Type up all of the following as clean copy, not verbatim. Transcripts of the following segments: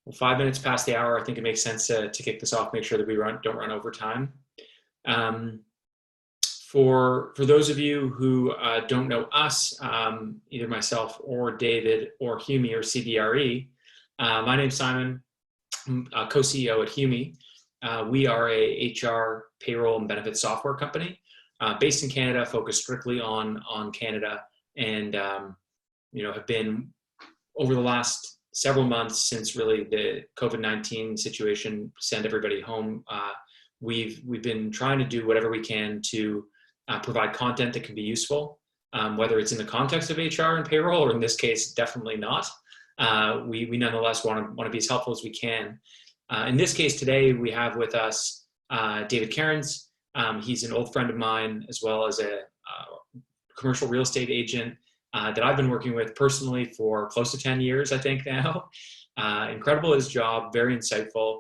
Well, 5 minutes past the hour, I think it makes sense to kick this off, make sure that we don't run over time. For those of you who don't know us, either myself or David or Hume or CBRE, my name's Simon. I'm co-CEO at Hume. We are a HR, payroll, and benefits software company based in Canada, focused strictly on Canada, and have been over the last several months since really the COVID-19 situation sent everybody home. We've been trying to do whatever we can to provide content that can be useful, whether it's in the context of HR and payroll, or in this case, definitely not. We nonetheless want to be as helpful as we can. In this case today, we have with us David Cairns. He's an old friend of mine, as well as a commercial real estate agent that I've been working with personally for close to 10 years, I think now. Incredible at his job, very insightful.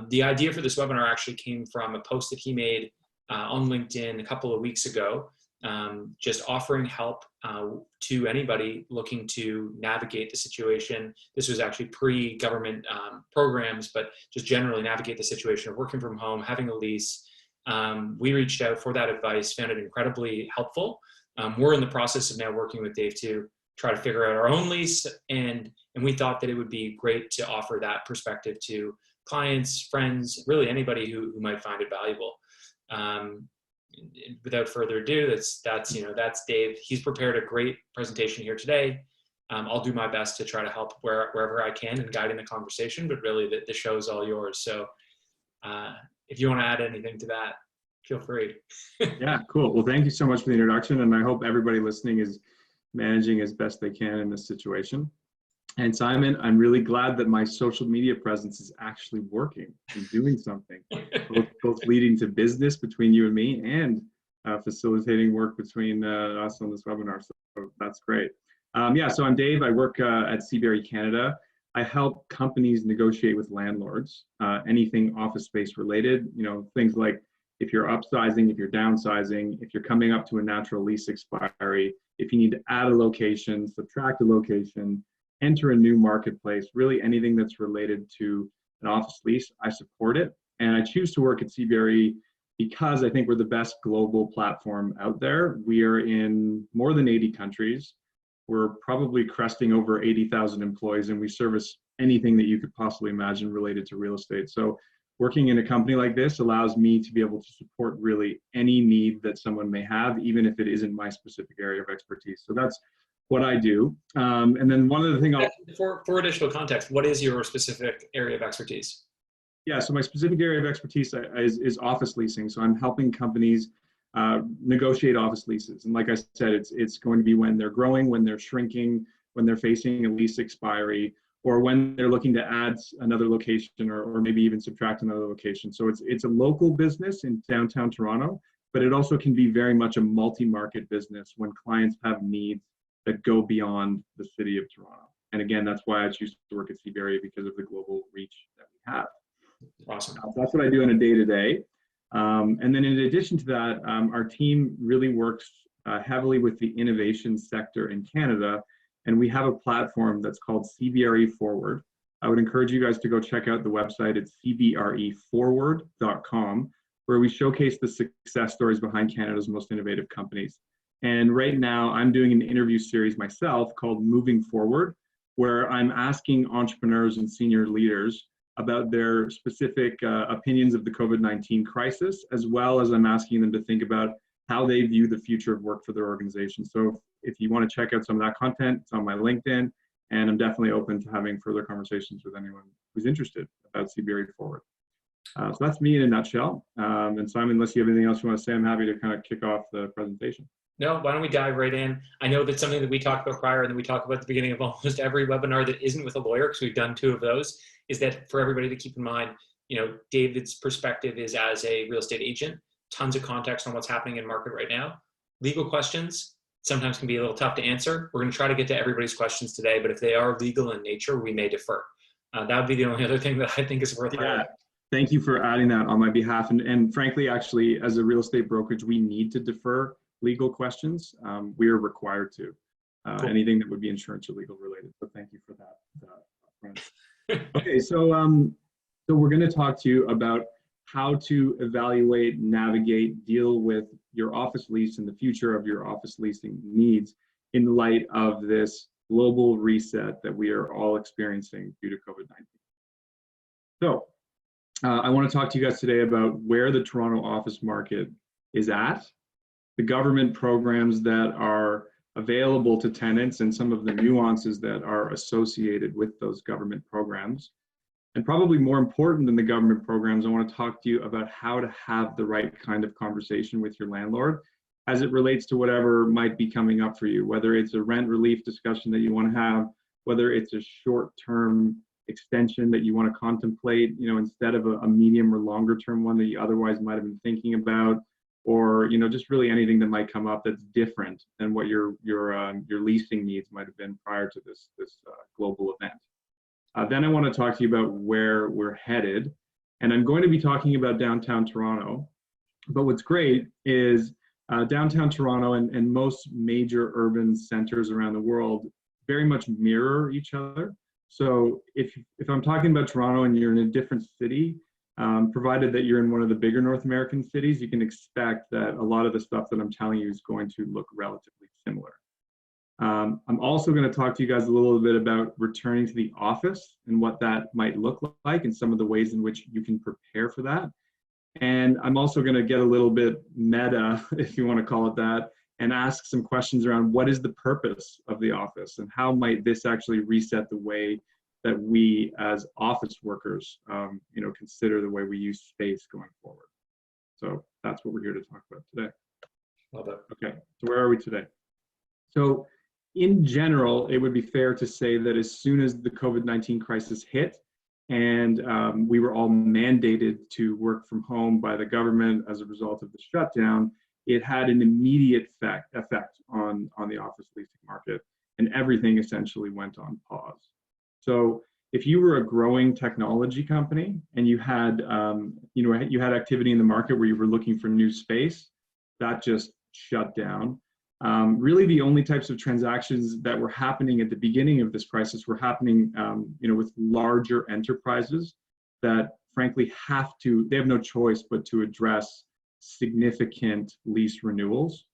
The idea for this webinar actually came from a post that he made on LinkedIn a couple of weeks ago, just offering help to anybody looking to navigate the situation. This was actually pre-government programs, but just generally navigate the situation of working from home, having a lease. We reached out for that advice, found it incredibly helpful. We're in the process of now working with Dave to try to figure out our own lease, and we thought that it would be great to offer that perspective to clients, friends, really anybody who might find it valuable. Without further ado, that's Dave. He's prepared a great presentation here today. I'll do my best to try to help wherever I can and guide in the conversation, but really the show is all yours. So if you want to add anything to that, feel free. Yeah, cool. Well, thank you so much for the introduction, and I hope everybody listening is managing as best they can in this situation. And Simon, I'm really glad that my social media presence is actually working and doing something, both leading to business between you and me, and facilitating work between us on this webinar. So that's great. So I'm Dave. I work at CBRE Canada. I help companies negotiate with landlords, anything office space related, things like if you're upsizing, if you're downsizing, if you're coming up to a natural lease expiry, if you need to add a location, subtract a location, enter a new marketplace, really anything that's related to an office lease, I support it. And I choose to work at CBRE because I think we're the best global platform out there. We are in more than 80 countries. We're probably cresting over 80,000 employees, and we service anything that you could possibly imagine related to real estate. So working in a company like this allows me to be able to support really any need that someone may have, even if it isn't my specific area of expertise. So that's what I do. And then one other thing for additional context, what is your specific area of expertise? Yeah, so my specific area of expertise is office leasing. So I'm helping companies negotiate office leases. And like I said, it's going to be when they're growing, when they're shrinking, when they're facing a lease expiry, or when they're looking to add another location or maybe even subtract another location. So it's a local business in downtown Toronto, but it also can be very much a multi-market business when clients have needs that go beyond the city of Toronto. And again, that's why I choose to work at CBRE, because of the global reach that we have. Awesome. So that's what I do on a day-to-day. And then in addition to that, our team really works heavily with the innovation sector in Canada, and we have a platform that's called CBRE Forward. I would encourage you guys to go check out the website. It's cbreforward.com, where we showcase the success stories behind Canada's most innovative companies. And right now I'm doing an interview series myself called Moving Forward, where I'm asking entrepreneurs and senior leaders about their specific opinions of the COVID-19 crisis, as well as I'm asking them to think about how they view the future of work for their organization. So if you want to check out some of that content, it's on my LinkedIn, and I'm definitely open to having further conversations with anyone who's interested about CBRE Forward. So that's me in a nutshell. And Simon, unless you have anything else you want to say, I'm happy to kind of kick off the presentation. No, why don't we dive right in? I know that's something that we talked about prior and that we talk about at the beginning of almost every webinar that isn't with a lawyer, because we've done 2 of those, is that for everybody to keep in mind, David's perspective is as a real estate agent, tons of context on what's happening in market right now. Legal questions sometimes can be a little tough to answer. We're going to try to get to everybody's questions today, but if they are legal in nature, we may defer. That would be the only other thing that I think is worth highlighting. Thank you for adding that on my behalf. And frankly, actually, as a real estate brokerage, we need to defer legal questions. We are required to. Cool. Anything that would be insurance or legal related. So thank you for that. Okay, so we're going to talk to you about how to evaluate, navigate, deal with your office lease and the future of your office leasing needs in light of this global reset that we are all experiencing due to COVID-19. So I want to talk to you guys today about where the Toronto office market is at, the government programs that are available to tenants, and some of the nuances that are associated with those government programs. And probably more important than the government programs, I want to talk to you about how to have the right kind of conversation with your landlord as it relates to whatever might be coming up for you, whether it's a rent relief discussion that you want to have, whether it's a short-term extension that you want to contemplate, instead of a medium or longer term one that you otherwise might have been thinking about, or just really anything that might come up that's different than what your leasing needs might have been prior to this global event. Then I want to talk to you about where we're headed, and I'm going to be talking about downtown Toronto. But what's great is downtown Toronto and most major urban centers around the world very much mirror each other. So if I'm talking about Toronto and you're in a different city, provided that you're in one of the bigger North American cities, you can expect that a lot of the stuff that I'm telling you is going to look relatively similar. I'm also going to talk to you guys a little bit about returning to the office and what that might look like and some of the ways in which you can prepare for that. And I'm also going to get a little bit meta, if you want to call it that, and ask some questions around what is the purpose of the office and how might this actually reset the way that we as office workers, consider the way we use space going forward. So that's what we're here to talk about today. Love it. Okay, so where are we today? So in general, it would be fair to say that as soon as the COVID-19 crisis hit and we were all mandated to work from home by the government as a result of the shutdown, it had an immediate effect on the office leasing market, and everything essentially went on pause. So if you were a growing technology company and you had you had activity in the market where you were looking for new space, that just shut down. Really, the only types of transactions that were happening at the beginning of this crisis were happening, with larger enterprises that, frankly, they have no choice but to address significant lease renewals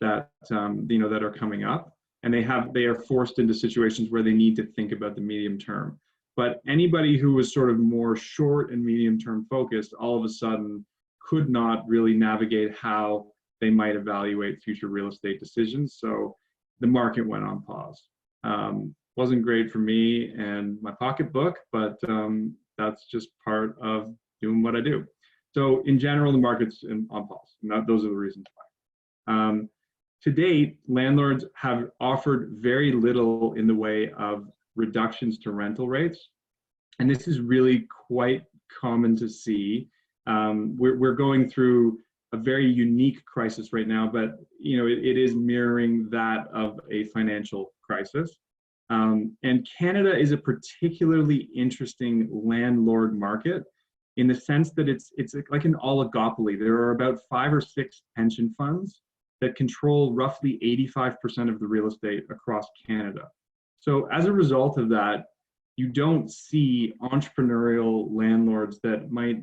that that are coming up, and they are forced into situations where they need to think about the medium term. But anybody who was sort of more short and medium term focused, all of a sudden could not really navigate how they might evaluate future real estate decisions. So the market went on pause. Wasn't great for me and my pocketbook, but that's just part of doing what I do. So in general, the market's on pause. And those are the reasons why. To date, landlords have offered very little in the way of reductions to rental rates. And this is really quite common to see. We're going through a very unique crisis right now, but it is mirroring that of a financial crisis. And Canada is a particularly interesting landlord market in the sense that it's like an oligopoly. There are about 5 or 6 pension funds that control roughly 85% of the real estate across Canada. So as a result of that, you don't see entrepreneurial landlords that might,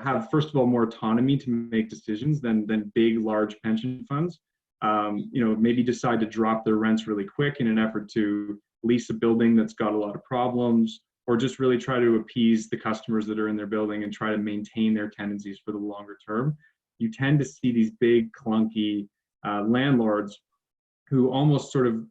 have, first of all, more autonomy to make decisions than big, large pension funds. Maybe decide to drop their rents really quick in an effort to lease a building that's got a lot of problems, or just really try to appease the customers that are in their building and try to maintain their tenancies for the longer term. You tend to see these big, clunky landlords who almost sort of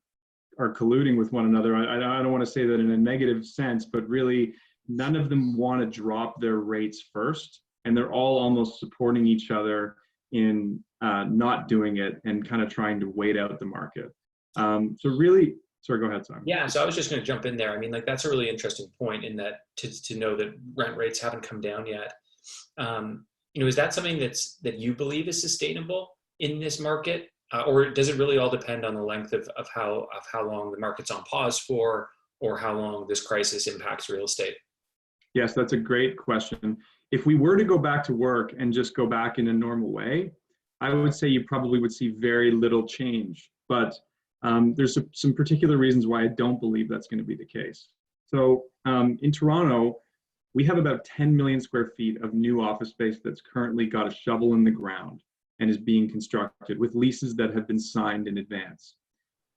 are colluding with one another. I don't want to say that in a negative sense, but really none of them want to drop their rates first, and they're all almost supporting each other in not doing it and kind of trying to wait out the market. So really, sorry, go ahead, Simon. Yeah, so I was just going to jump in there. I mean, that's a really interesting point in that to know that rent rates haven't come down yet. Is that something that you believe is sustainable in this market? Or does it really all depend on the length of how long the market's on pause for, or how long this crisis impacts real estate? Yes, that's a great question. If we were to go back to work and just go back in a normal way, I would say you probably would see very little change. But there's some particular reasons why I don't believe that's going to be the case. So in Toronto, we have about 10 million square feet of new office space that's currently got a shovel in the ground and is being constructed with leases that have been signed in advance.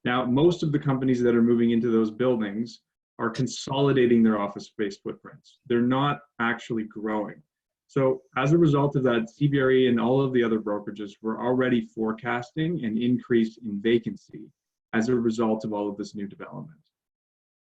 Now, most of the companies that are moving into those buildings are consolidating their office space footprints. They're not actually growing. So as a result of that, CBRE and all of the other brokerages were already forecasting an increase in vacancy as a result of all of this new development.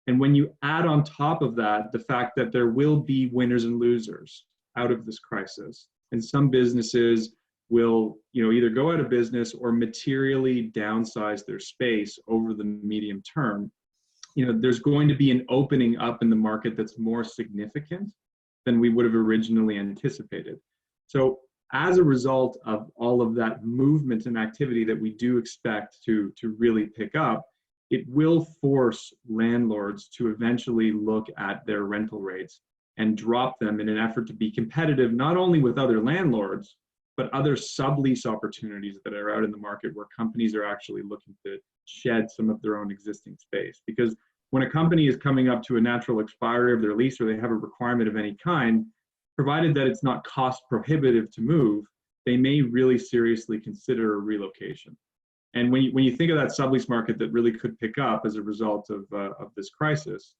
And when you add on top of that the fact that there will be winners and losers out of this crisis, and some businesses will either go out of business or materially downsize their space over the medium term, there's going to be an opening up in the market that's more significant than we would have originally anticipated. So as a result of all of that movement and activity that we do expect to really pick up, it will force landlords to eventually look at their rental rates and drop them in an effort to be competitive, not only with other landlords, but other sublease opportunities that are out in the market where companies are actually looking to shed some of their own existing space. Because when a company is coming up to a natural expiry of their lease or they have a requirement of any kind, provided that it's not cost prohibitive to move, they may really seriously consider a relocation. And when you think of that sublease market that really could pick up as a result of this crisis,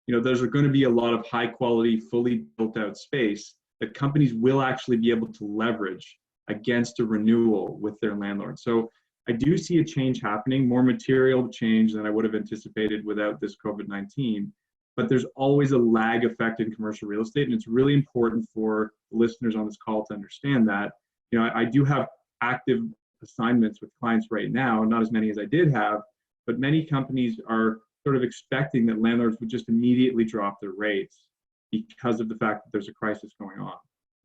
there's going to be a lot of high quality, fully built out space that companies will actually be able to leverage against a renewal with their landlord. So I do see a change happening, more material change than I would have anticipated without this COVID-19. But there's always a lag effect in commercial real estate, and it's really important for listeners on this call to understand that. I do have active assignments with clients right now, not as many as I did have, but many companies are sort of expecting that landlords would just immediately drop their rates because of the fact that there's a crisis going on.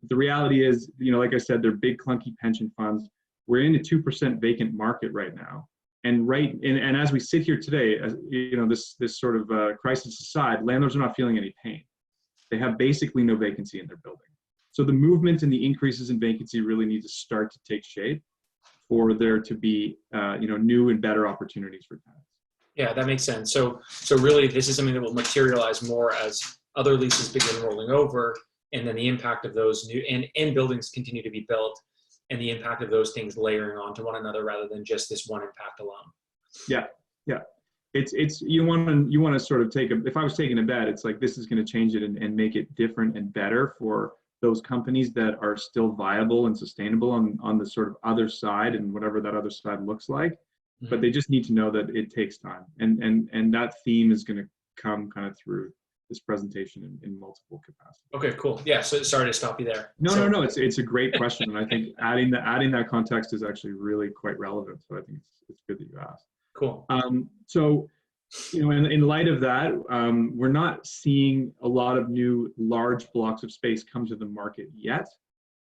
But the reality is, like I said, they're big clunky pension funds. We're in a 2% vacant market right now. And as we sit here today, as this sort of crisis aside, landlords are not feeling any pain. They have basically no vacancy in their building. So the movement and the increases in vacancy really need to start to take shape for there to be new and better opportunities for tenants. Yeah, that makes sense. So really, this is something that will materialize more as other leases begin rolling over, and then the impact of those new and buildings continue to be built, and the impact of those things layering onto one another rather than just this one impact alone. Yeah. It's you want to sort of if I was taking a bet, it's like this is going to change it and make it different and better for those companies that are still viable and sustainable on the sort of other side and whatever that other side looks like. Mm-hmm. But they just need to know that it takes time, and that theme is going to come kind of through this presentation in multiple capacities. Okay, cool. Yeah, so sorry to stop you there. No. It's a great question, and I think adding that context is actually really quite relevant. So I think it's good that you asked. Cool. So, in light of that, we're not seeing a lot of new large blocks of space come to the market yet,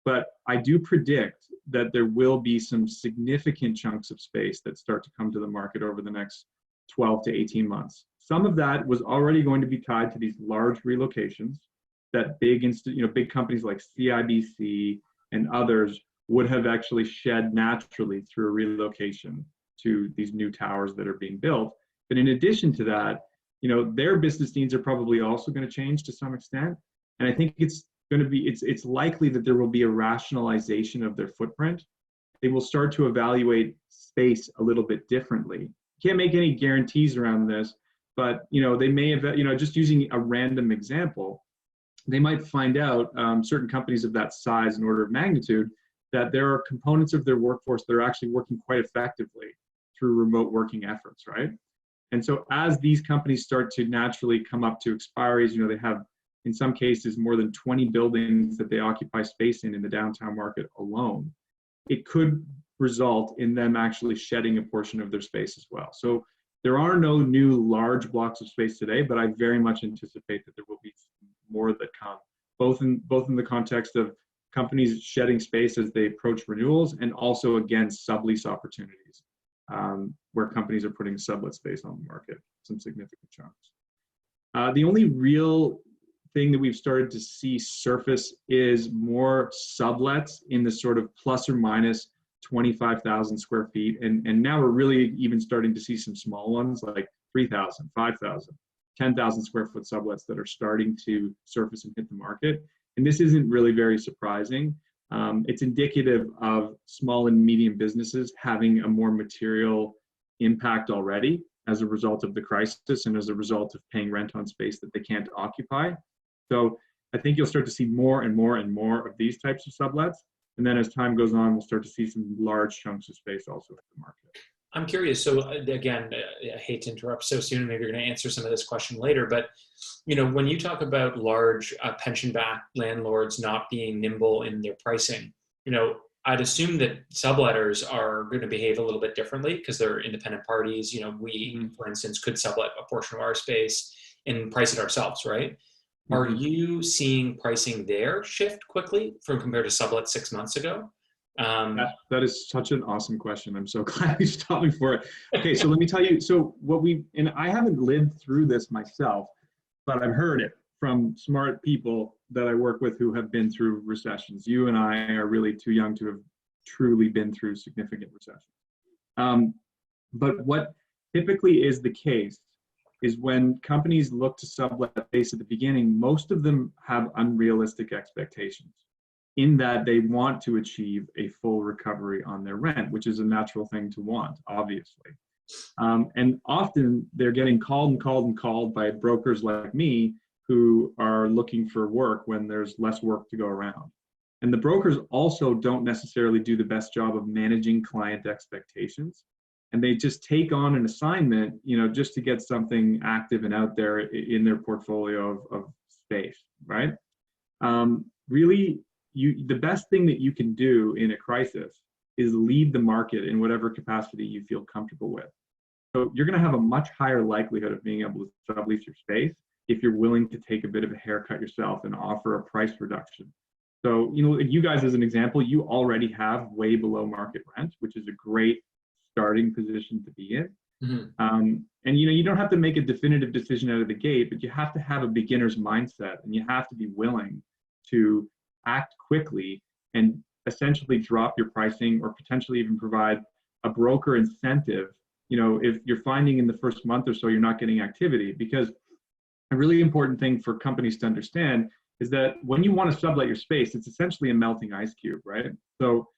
but I do predict that there will be some significant chunks of space that start to come to the market over the next 12 to 18 months. Some of that was already going to be tied to these large relocations that big companies like CIBC and others would have actually shed naturally through a relocation to these new towers that are being built. But in addition to that, their business needs are probably also going to change to some extent. And I think it's likely that there will be a rationalization of their footprint. They will start to evaluate space a little bit differently. Can't make any guarantees around this, but they may have, just using a random example, they might find out certain companies of that size and order of magnitude that there are components of their workforce that are actually working quite effectively through remote working efforts, right? And so as these companies start to naturally come up to expiries, they have, in some cases, more than 20 buildings that they occupy space in the downtown market alone. It could result in them actually shedding a portion of their space as well. So there are no new large blocks of space today, but I very much anticipate that there will be more that come, both in the context of companies shedding space as they approach renewals, and also, again, sublease opportunities, where companies are putting sublet space on the market, some significant chunks. The only real thing that we've started to see surface is more sublets in the sort of plus or minus 25,000 square feet. And now we're really even starting to see some small ones like 3,000, 5,000. 10,000 square foot sublets that are starting to surface and hit the market. And this isn't really very surprising. It's indicative of small and medium businesses having a more material impact already as a result of the crisis and as a result of paying rent on space that they can't occupy. So I think you'll start to see more and more and more of these types of sublets. And then as time goes on, we'll start to see some large chunks of space also hit the market. I'm curious. So again, I hate to interrupt so soon. Maybe you're going to answer some of this question later. But when you talk about large pension-backed landlords not being nimble in their pricing, I'd assume that subletters are going to behave a little bit differently because they're independent parties. We, for instance, could sublet a portion of our space and price it ourselves, right? Are you seeing pricing there shift quickly from compared to sublet 6 months ago? That is such an awesome question. I'm so glad you stopped me for it. Okay, so let me tell you. So and I haven't lived through this myself, but I've heard it from smart people that I work with who have been through recessions. You and I are really too young to have truly been through significant recessions. But what typically is the case is when companies look to sublet space at the beginning, most of them have unrealistic expectations in that they want to achieve a full recovery on their rent, which is a natural thing to want, obviously. And often they're getting called and called and called by brokers like me who are looking for work when there's less work to go around. And the brokers also don't necessarily do the best job of managing client expectations. And they just take on an assignment, just to get something active and out there in their portfolio of space, right? Really, the best thing that you can do in a crisis is lead the market in whatever capacity you feel comfortable with. So you're going to have a much higher likelihood of being able to sublease your space if you're willing to take a bit of a haircut yourself and offer a price reduction. So, you guys, as an example, you already have way below market rent, which is a great starting position to be in. And you don't have to make a definitive decision out of the gate, but you have to have a beginner's mindset, and you have to be willing to act quickly and essentially drop your pricing or potentially even provide a broker incentive, if you're finding in the first month or so you're not getting activity. Because a really important thing for companies to understand is that when you want to sublet your space, it's essentially a melting ice cube, right? So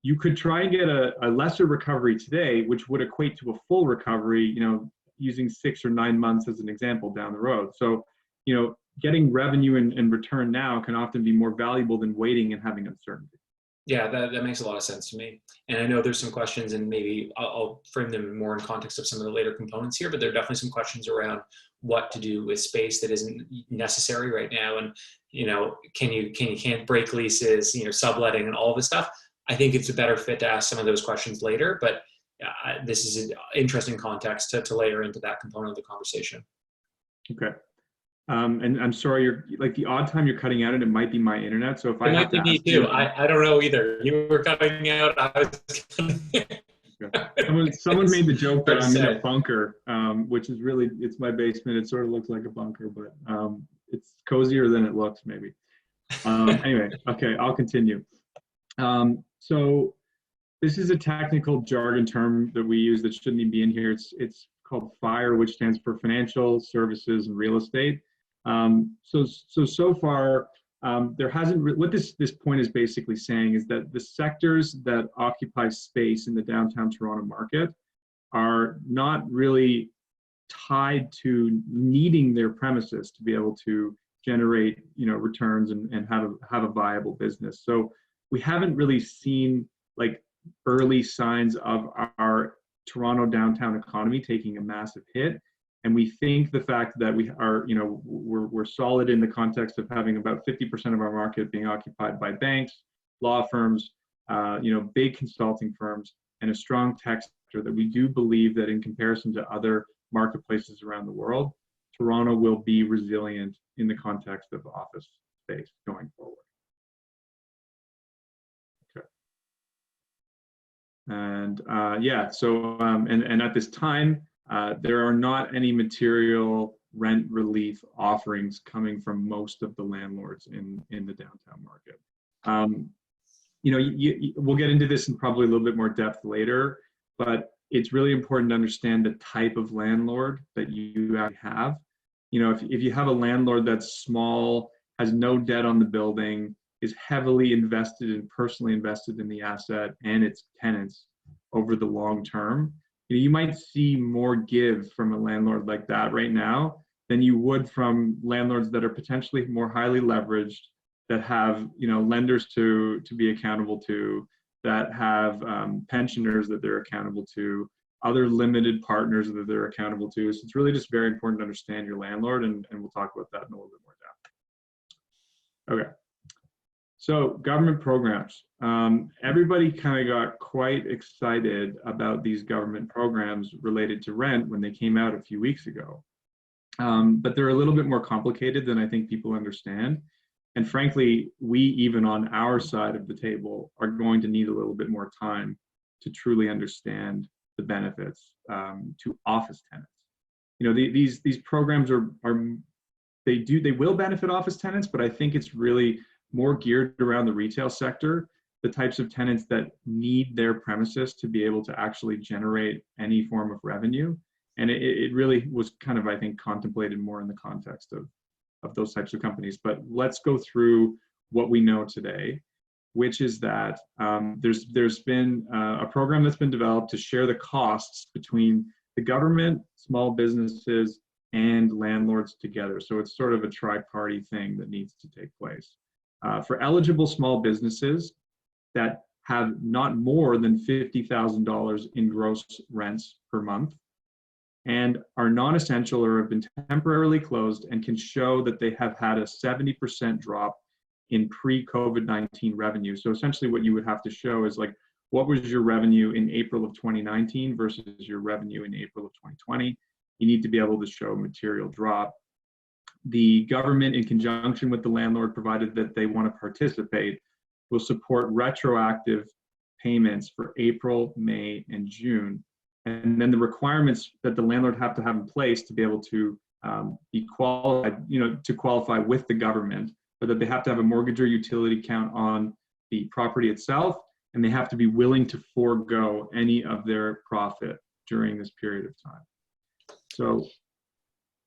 you could try and get a lesser recovery today, which would equate to a full recovery, using 6 or 9 months as an example down the road. So, getting revenue and return now can often be more valuable than waiting and having uncertainty. Yeah, that makes a lot of sense to me. And I know there's some questions, and maybe I'll frame them more in context of some of the later components here, but there are definitely some questions around what to do with space that isn't necessary right now. And, can't break leases, subletting and all this stuff. I think it's a better fit to ask some of those questions later, but this is an interesting context to layer into that component of the conversation. Okay. And I'm sorry, you're like the odd time you're cutting out, and it might be my internet. So if I have to me ask too. you, I don't know either. You were cutting out. I was. Someone made the joke that I'm in a bunker, which is really, it's my basement. It sort of looks like a bunker, but it's cozier than it looks, maybe. Anyway, okay, I'll continue. So this is a technical jargon term that we use that shouldn't even be in here. It's called FIRE, which stands for Financial Services and Real Estate. So far, there hasn't, what this point is basically saying is that the sectors that occupy space in the downtown Toronto market are not really tied to needing their premises to be able to generate, returns and have a viable business. So we haven't really seen like early signs of our Toronto downtown economy taking a massive hit. And we think the fact that we are, we're solid in the context of having about 50% of our market being occupied by banks, law firms, big consulting firms, and a strong tech sector, that we do believe that in comparison to other marketplaces around the world, Toronto will be resilient in the context of office space going forward. Okay. And and at this time, there are not any material rent relief offerings coming from most of the landlords in the downtown market. We'll get into this in probably a little bit more depth later, but it's really important to understand the type of landlord that you have. You know, if you have a landlord that's small, has no debt on the building, is heavily invested and personally invested in the asset and its tenants over the long term, you might see more give from a landlord like that right now than you would from landlords that are potentially more highly leveraged, that have, you know, lenders to be accountable to, that have pensioners that they're accountable to, other limited partners that they're accountable to. So it's really just very important to understand your landlord, and we'll talk about that in a little bit more depth. Okay. So government programs. Everybody kind of got quite excited about these government programs related to rent when they came out a few weeks ago. But they're a little bit more complicated than I think people understand. And frankly, we, even on our side of the table, are going to need a little bit more time to truly understand the benefits to office tenants. You know, these programs they will benefit office tenants, but I think it's really more geared around the retail sector, the types of tenants that need their premises to be able to actually generate any form of revenue. And it really was kind of, I think, contemplated more in the context of those types of companies. But let's go through what we know today, which is that there's been a program that's been developed to share the costs between the government, small businesses, and landlords together. So it's sort of a tri-party thing that needs to take place. For eligible small businesses that have not more than $50,000 in gross rents per month, and are non-essential or have been temporarily closed and can show that they have had a 70% drop in pre-COVID-19 revenue. So essentially what you would have to show is, like, what was your revenue in April of 2019 versus your revenue in April of 2020? You need to be able to show material drop. The government, in conjunction with the landlord, provided that they want to participate, will support retroactive payments for April, May, and June. And then the requirements that the landlord have to have in place to be able to be qualified, you know, to qualify with the government, but that they have to have a mortgage or utility account on the property itself, and they have to be willing to forego any of their profit during this period of time. So,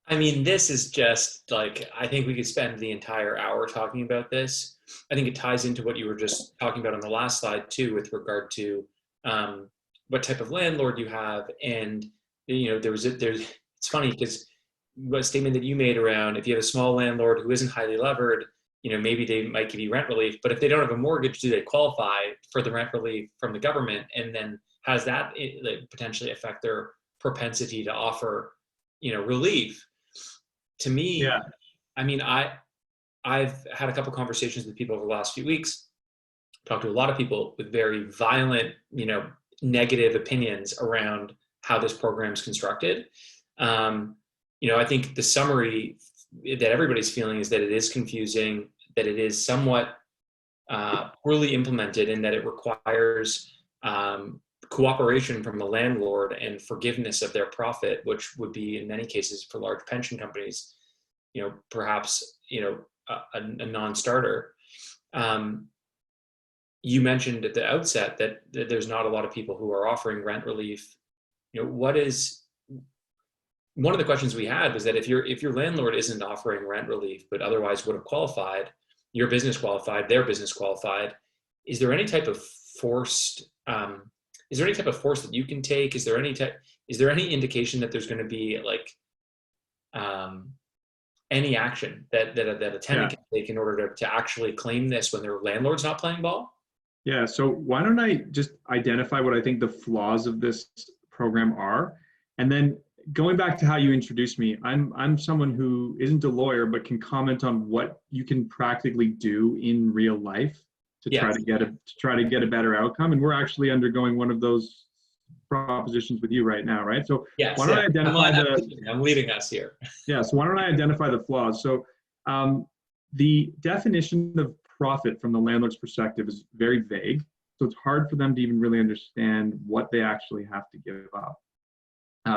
I mean, this is just like, I think we could spend the entire hour talking about this. I think it ties into what you were just talking about on the last slide too, with regard to what type of landlord you have. And, you know, it's funny because what statement that you made around, if you have a small landlord who isn't highly levered, you know, maybe they might give you rent relief, but if they don't have a mortgage, do they qualify for the rent relief from the government? And then has that potentially affect their propensity to offer, you know, relief? To me, yeah, I mean, I've had a couple conversations with people over the last few weeks, talked to a lot of people with very violent, you know, negative opinions around how this program is constructed. You know, I think the summary that everybody's feeling is that it is confusing, that it is somewhat poorly implemented, and that it requires cooperation from the landlord and forgiveness of their profit, which would be in many cases for large pension companies, you know, perhaps, you know, a non-starter. You mentioned at the outset that there's not a lot of people who are offering rent relief. You know, one of the questions we had was that if your landlord isn't offering rent relief but otherwise would have qualified, your business qualified, their business qualified, is there any type of forced that you can take? Is there any indication that there's going to be like any action that a tenant can take in order to actually claim this when their landlord's not playing ball? Yeah, so why don't I just identify what I think the flaws of this program are, and then going back to how you introduced me, I'm someone who isn't a lawyer but can comment on what you can practically do in real life to try to get a better outcome. And we're actually undergoing one of those propositions with you right now, right? So why don't I identify I'm leading us here. Yeah, so why don't I identify the flaws? So the definition of profit from the landlord's perspective is very vague. So it's hard for them to even really understand what they actually have to give up.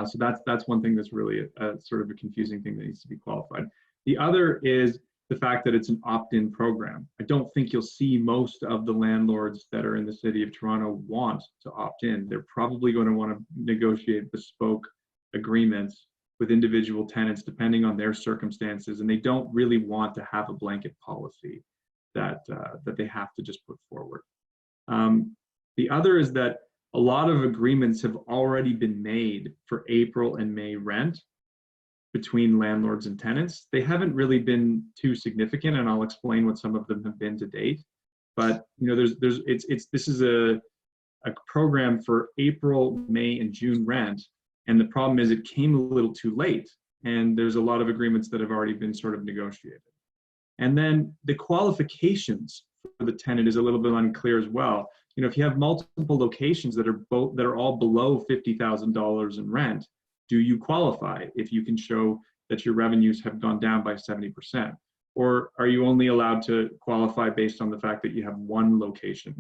So that's one thing that's really a sort of a confusing thing that needs to be qualified. The other is the fact that it's an opt-in program. I don't think you'll see most of the landlords that are in the city of Toronto want to opt in. They're probably going to want to negotiate bespoke agreements with individual tenants depending on their circumstances, and they don't really want to have a blanket policy that they have to just put forward. The other is that a lot of agreements have already been made for April and May rent between landlords and tenants. They haven't really been too significant, and I'll explain what some of them have been to date. But this is a program for April, May, and June rent, and the problem is it came a little too late, and there's a lot of agreements that have already been sort of negotiated. And then the qualifications for the tenant is a little bit unclear as well. If you have multiple locations that are all below $50,000 in rent, do you qualify if you can show that your revenues have gone down by 70%? Or are you only allowed to qualify based on the fact that you have one location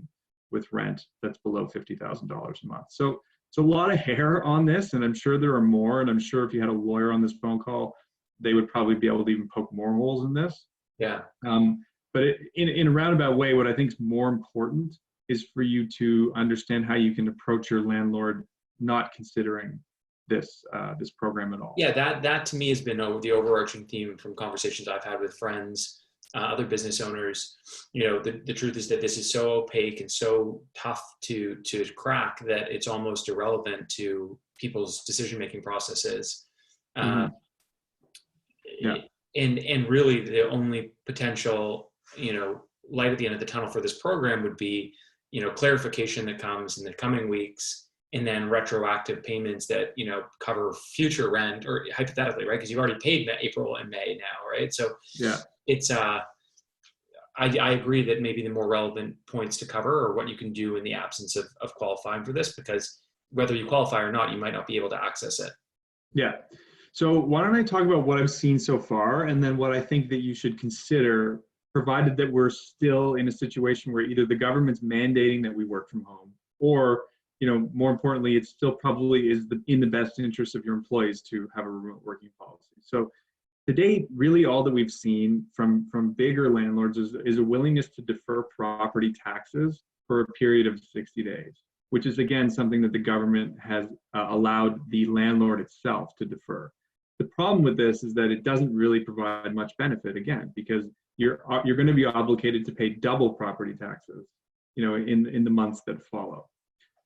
with rent that's below $50,000 a month? So it's a lot of hair on this, and I'm sure there are more, and I'm sure if you had a lawyer on this phone call, they would probably be able to even poke more holes in this. Yeah. But in a roundabout way, what I think is more important is for you to understand how you can approach your landlord not considering this program at all. Yeah, that to me has been the overarching theme from conversations I've had with friends, other business owners. The truth is that this is so opaque and so tough to crack that it's almost irrelevant to people's decision-making processes. Yeah. And really the only potential, light at the end of the tunnel for this program would be, clarification that comes in the coming weeks, and then retroactive payments that, cover future rent, or hypothetically, right? Because you've already paid April and May now, right? So yeah, it's, I agree that maybe the more relevant points to cover are what you can do in the absence of qualifying for this, because whether you qualify or not, you might not be able to access it. Yeah. So why don't I talk about what I've seen so far, and then what I think that you should consider, provided that we're still in a situation where either the government's mandating that we work from home, or, more importantly, it still probably is in the best interest of your employees to have a remote working policy. So to date, really all that we've seen from bigger landlords is a willingness to defer property taxes for a period of 60 days, which is, again, something that the government has allowed the landlord itself to defer. The problem with this is that it doesn't really provide much benefit, again, because you're going to be obligated to pay double property taxes, in the months that follow.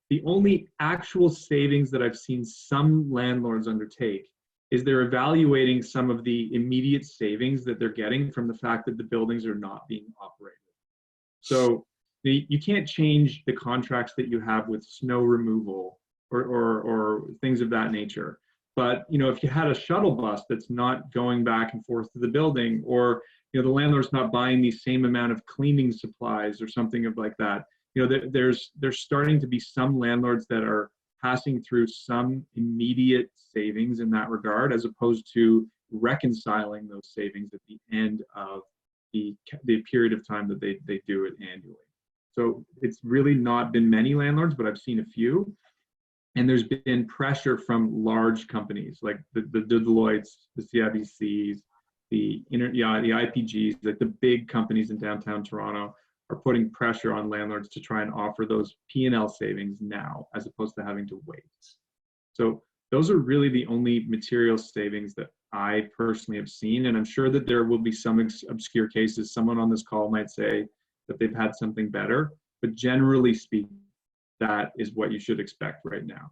The only actual savings that I've seen some landlords undertake is they're evaluating some of the immediate savings that they're getting from the fact that the buildings are not being operated. So you can't change the contracts that you have with snow removal or things of that nature. But if you had a shuttle bus that's not going back and forth to the building, or the landlord's not buying the same amount of cleaning supplies or something like that, there's starting to be some landlords that are passing through some immediate savings in that regard, as opposed to reconciling those savings at the end of the period of time that they do it annually. So it's really not been many landlords, but I've seen a few. And there's been pressure from large companies like the Deloittes, the CIBCs, the IPGs, like the big companies in downtown Toronto are putting pressure on landlords to try and offer those P&L savings now, as opposed to having to wait. So those are really the only material savings that I personally have seen. And I'm sure that there will be some obscure cases. Someone on this call might say that they've had something better, but generally speaking, that is what you should expect right now.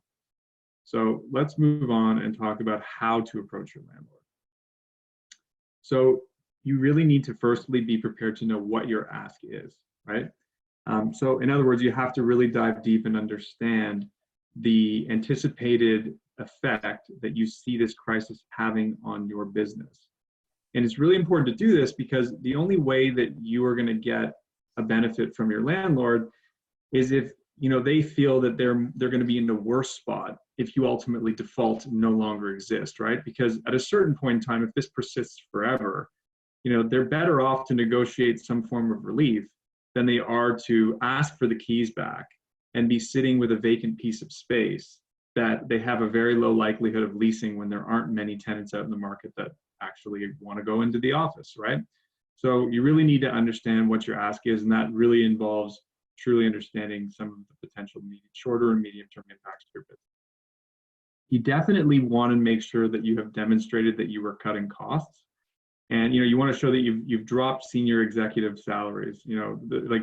So let's move on and talk about how to approach your landlord. So you really need to firstly be prepared to know what your ask is, right? So in other words, you have to really dive deep and understand the anticipated effect that you see this crisis having on your business. And it's really important to do this because the only way that you are going to get a benefit from your landlord is if they feel that they're going to be in the worst spot if you ultimately default and no longer exist, right? Because at a certain point in time, if this persists forever, they're better off to negotiate some form of relief than they are to ask for the keys back and be sitting with a vacant piece of space that they have a very low likelihood of leasing when there aren't many tenants out in the market that actually want to go into the office, right? So you really need to understand what your ask is, and that really involves truly understanding some of the potential shorter and medium-term impacts to your business. you definitely want to make sure that you have demonstrated that you are cutting costs. And you want to show that you've dropped senior executive salaries. Like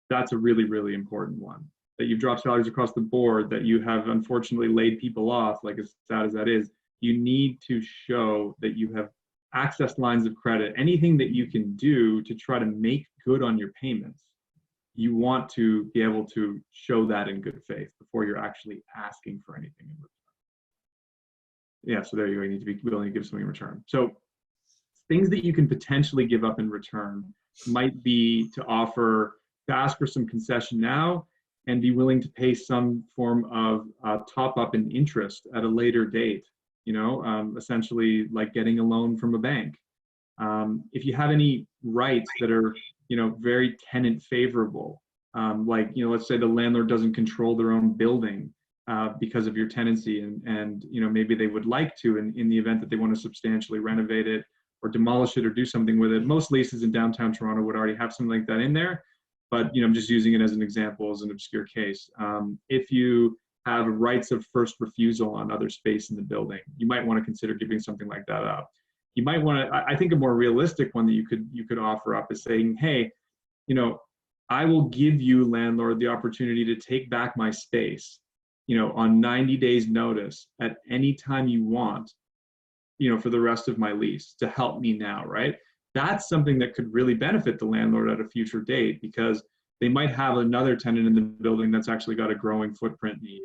that's a really, really important one. That you've dropped salaries across the board, that you have unfortunately laid people off, like as sad as that is. You need to show that you have accessed lines of credit, anything that you can do to try to make good on your payments. You want to be able to show that in good faith before you're actually asking for anything in return. Yeah, so there you go. You need to be willing to give something in return. So things that you can potentially give up in return might be to ask for some concession now and be willing to pay some form of top up in interest at a later date, essentially like getting a loan from a bank. If you have any rights that are, very tenant favorable, let's say the landlord doesn't control their own building because of your tenancy and maybe they would like to in the event that they want to substantially renovate it or demolish it or do something with it. Most leases in downtown Toronto would already have something like that in there, but I'm just using it as an example, as an obscure case. If you have rights of first refusal on other space in the building, you might want to consider giving something like that up. You might want to, I think a more realistic one that you could offer up is saying, hey, I will give you, landlord, the opportunity to take back my space, on 90 days notice at any time you want, for the rest of my lease to help me now, right? That's something that could really benefit the landlord at a future date because they might have another tenant in the building that's actually got a growing footprint need.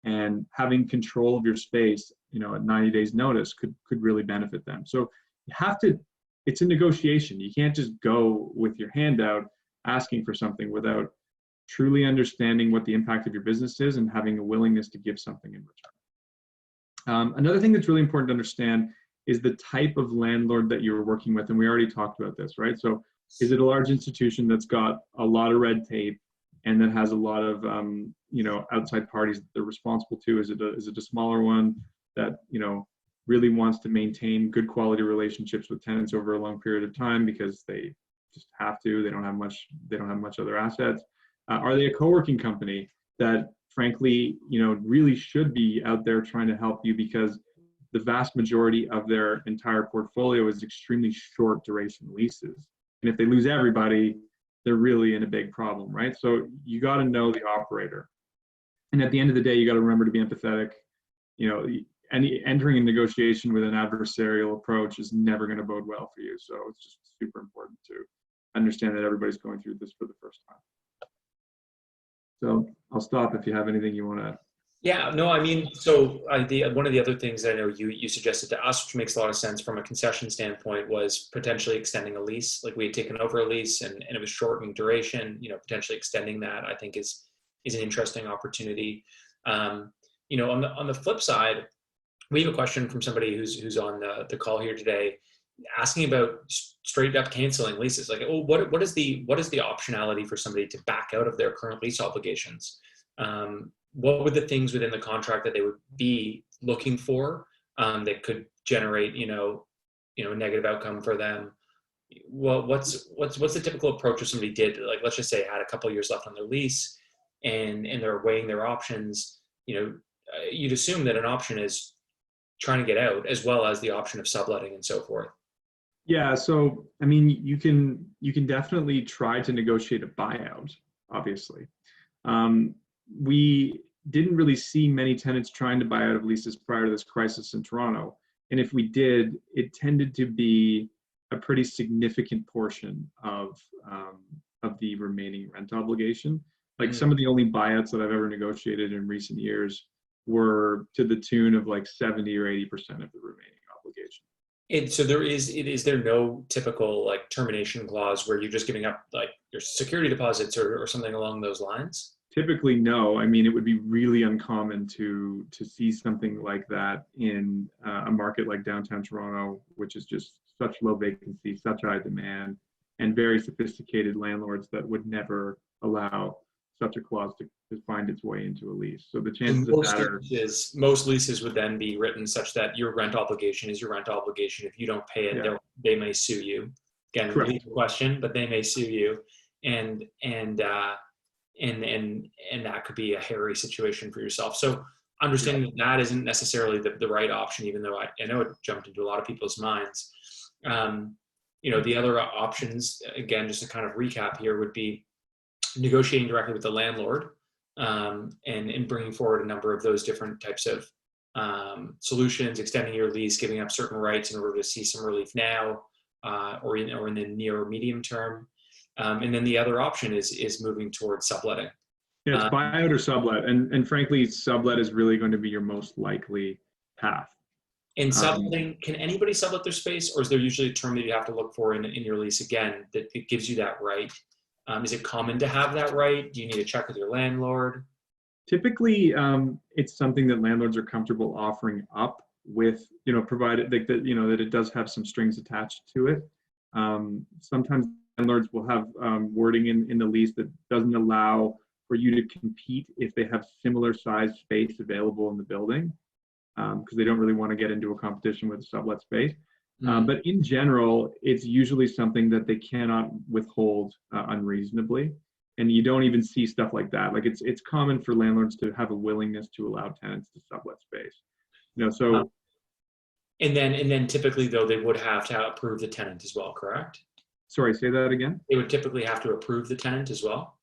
And having control of your space, at 90 days notice could really benefit them. So you have to, it's a negotiation. You can't just go with your hand out asking for something without truly understanding what the impact of your business is and having a willingness to give something in return. Another thing that's really important to understand is the type of landlord that you're working with. And we already talked about this, right? So is it a large institution that's got a lot of red tape and that has a lot of, outside parties that they're responsible to? Is it a smaller one that, really wants to maintain good quality relationships with tenants over a long period of time because they just have to, they don't have much other assets? Are they a co-working company that frankly, really should be out there trying to help you because the vast majority of their entire portfolio is extremely short duration leases. And if they lose everybody, they're really in a big problem, right? So you got to know the operator. And at the end of the day, you got to remember to be empathetic. Entering a negotiation with an adversarial approach is never going to bode well for you. So it's just super important to understand that everybody's going through this for the first time. So I'll stop if you have anything you want to. Yeah, no, I mean, so one of the other things that I know you suggested to us, which makes a lot of sense from a concession standpoint, was potentially extending a lease. Like we had taken over a lease and it was short in duration, potentially extending that I think is an interesting opportunity. On the flip side, we have a question from somebody who's on the call here today, asking about straight up canceling leases. Like, what is the optionality for somebody to back out of their current lease obligations? What would the things within the contract that they would be looking for that could generate, a negative outcome for them? Well, what's the typical approach if somebody did, like, let's just say had a couple of years left on their lease and they're weighing their options? You'd assume that an option is trying to get out as well as the option of subletting and so forth. Yeah, so I mean, you can definitely try to negotiate a buyout, obviously. We didn't really see many tenants trying to buy out of leases prior to this crisis in Toronto. And if we did, it tended to be a pretty significant portion of the remaining rent obligation. Like some of the only buyouts that I've ever negotiated in recent years were to the tune of like 70 or 80% of the remaining obligation. And so is there no typical like termination clause where you're just giving up like your security deposits or something along those lines? Typically, no. I mean, it would be really uncommon to see something like that in a market like downtown Toronto, which is just such low vacancy, such high demand, and very sophisticated landlords that would never allow such a clause to find its way into a lease. So the chances of that are... Most leases would then be written such that your rent obligation is your rent obligation. If you don't pay it, yeah, they may sue you. Again, legal question, but they may sue you. And that could be a hairy situation for yourself. So understanding that that isn't necessarily the right option, even though I know it jumped into a lot of people's minds. The other options, again, just to kind of recap here, would be negotiating directly with the landlord, and bringing forward a number of those different types of solutions, extending your lease, giving up certain rights in order to see some relief now, or in the near or medium term. And then the other option is moving towards subletting. Yeah, it's buyout or sublet, and frankly, sublet is really going to be your most likely path. In subletting, can anybody sublet their space, or is there usually a term that you have to look for in your lease again that it gives you that right? Is it common to have that right? Do you need to check with your landlord? Typically, it's something that landlords are comfortable offering up with, provided that that it does have some strings attached to it. Sometimes landlords will have wording in the lease that doesn't allow for you to compete if they have similar size space available in the building, because they don't really want to get into a competition with a sublet space. But in general, it's usually something that they cannot withhold unreasonably. And you don't even see stuff like that. Like it's common for landlords to have a willingness to allow tenants to sublet space. So. And then typically though, they would have to approve the tenant as well, correct? Sorry, say that again. They would typically have to approve the tenant as well.